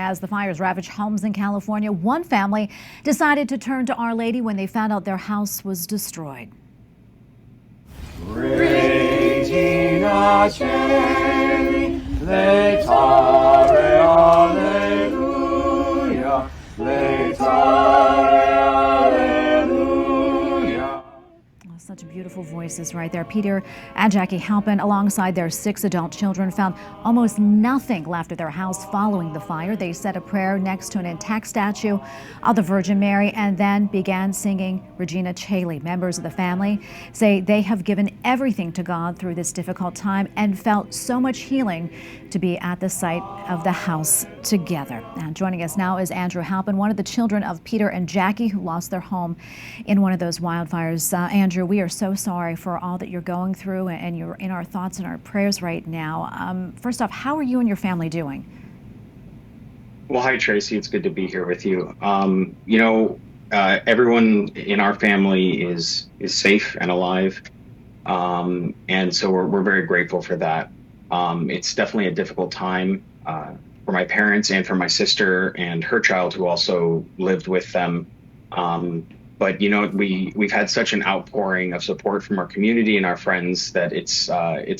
as the fires ravaged homes in California, one family decided to turn to Our Lady when they found out their house was destroyed. Regina Caeli, laetare alleluia, laetare alleluia. Such beautiful voices right there. Peter and Jackie Halpin, alongside their 6 adult children, found almost nothing left of their house following the fire. They said a prayer next to an intact statue of the Virgin Mary and then began singing Regina Caeli. Members of the family say they have given everything to God through this difficult time and felt so much healing to be at the site of the house together. And joining us now is Andrew Halpin, one of the children of Peter and Jackie who lost their home in one of those wildfires. Andrew, we are so sorry for all that you're going through, and you're in our thoughts and our prayers right now. First off, how are you and your family doing? Well, hi, Tracy. It's good to be here with you. Everyone in our family is safe and alive, and so we're very grateful for that. It's definitely a difficult time for my parents and for my sister and her child who also lived with them. But we've had such an outpouring of support from our community and our friends that it's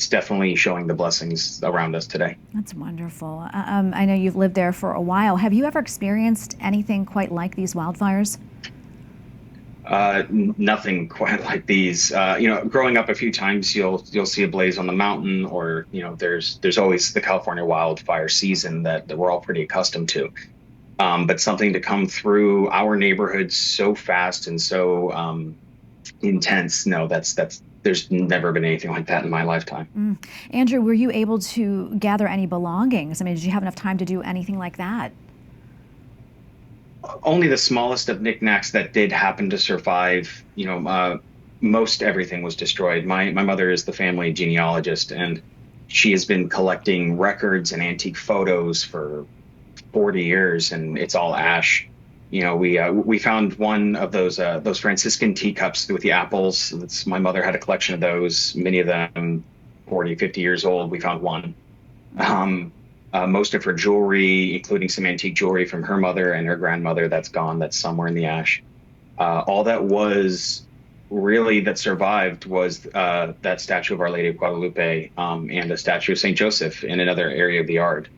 definitely showing the blessings around us today. That's wonderful. I know you've lived there for a while. Have you ever experienced anything quite like these wildfires? Nothing quite like these. Growing up a few times, you'll see a blaze on the mountain, or there's always the California wildfire season that we're all pretty accustomed to. But something to come through our neighborhood so fast and so intense, no, there's never been anything like that in my lifetime. Andrew, were you able to gather any belongings? I mean, did you have enough time to do anything like that? Only the smallest of knickknacks that did happen to survive. Most everything was destroyed. My mother is the family genealogist, and she has been collecting records and antique photos for 40 years, and it's all ash. We found one of those Franciscan teacups with the apples. My mother had a collection of those, many of them 40, 50 years old. We found one. Most of her jewelry, including some antique jewelry from her mother and her grandmother, that's gone. That's somewhere in the ash. All that was really that survived was that statue of Our Lady of Guadalupe and a statue of St. Joseph in another area of the yard,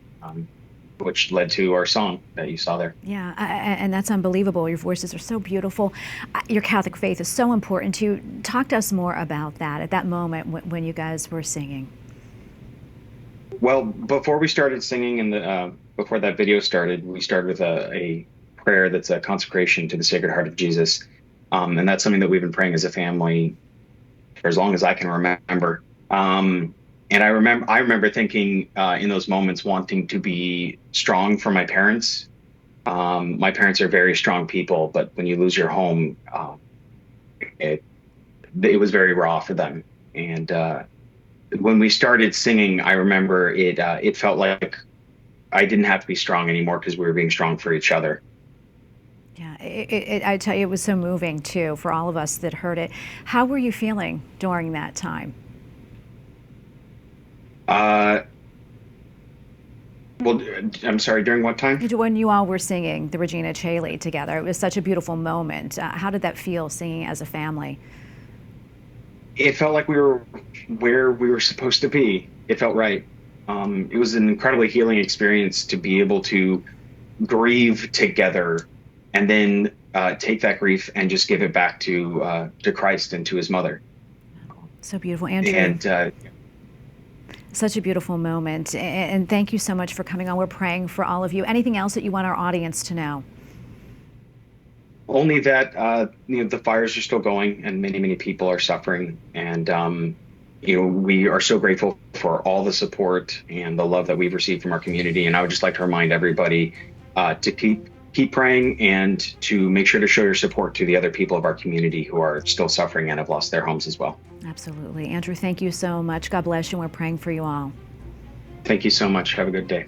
which led to our song that you saw there. Yeah, and that's unbelievable. Your voices are so beautiful. Your Catholic faith is so important to you. Talk to us more about that at that moment when you guys were singing. Well, before we started singing and before that video started, we started with a prayer that's a consecration to the Sacred Heart of Jesus. And that's something that we've been praying as a family for as long as I can remember. And I remember thinking in those moments wanting to be strong for my parents. My parents are very strong people, but when you lose your home, it was very raw for them. And when we started singing, I remember it felt like I didn't have to be strong anymore because we were being strong for each other. Yeah, I tell you, it was so moving too for all of us that heard it. How were you feeling during that time? Well, I'm sorry, during what time? When you all were singing the Regina Caeli together, it was such a beautiful moment. How did that feel, singing as a family? It felt like we were where we were supposed to be. It felt right. It was an incredibly healing experience to be able to grieve together and then take that grief and just give it back to Christ and to his mother. So beautiful, Andrew. And such a beautiful moment. And thank you so much for coming on. We're praying for all of you. Anything else that you want our audience to know? Only that the fires are still going and many, many people are suffering. And we are so grateful for all the support and the love that we've received from our community. And I would just like to remind everybody to keep praying and to make sure to show your support to the other people of our community who are still suffering and have lost their homes as well. Absolutely. Andrew, thank you so much. God bless you. We're praying for you all. Thank you so much. Have a good day.